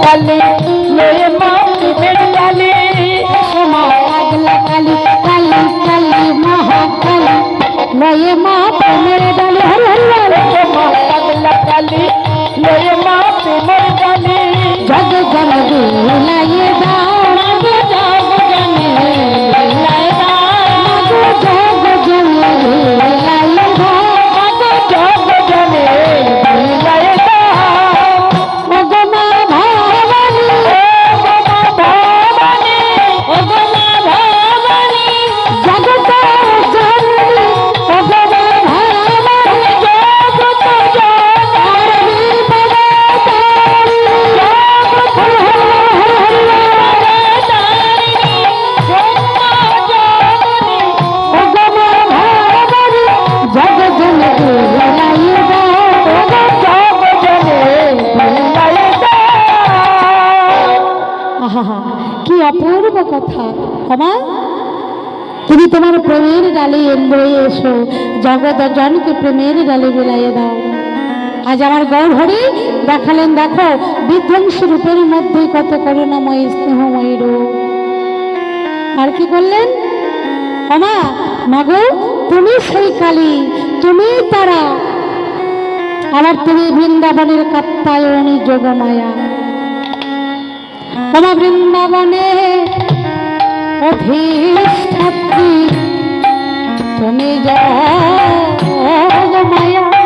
কালী লয়ে মা প্রেমের ডালি মা পাগলা কালী কালী কালী মহাকালী লয়ে মা প্রেমের ডালি মা পাগলা কালী লয়ে মা প্রেমের ডালি জগ জন বুলাইয়ে দাও মাগো জগ জনে বুলাইয়ে দাও মাগো জগ জনে বুলাইয়ে দাও মাগো জগ জনে বুলাইয়ে দাও ওগো মা ভবানী ওগো মা ভবানী জগত জননী ওগো মা ভবানী জগত জননী কি অপূর্ব কথা ক্ষমা তুমি তোমার প্রেমের ডালে বয়ে এসো জগৎ জনকে প্রেমের ডালে বিলাইয়ে দাও আজ আমার গৌরহরি দেখালেন দেখো বিধ্বংসী রূপের মধ্যে কত করুণাময় স্নেহময় রূপ আর কি করলেন ক্ষমা মাগো তুমি সেই কালী তুমি তারা আবার তুমি বৃন্দাবনের কাত্তায়নী যোগমায়া ক্ষমা বৃন্দাবনে অধিষ্ঠাত্রী তুমি যোগমায়া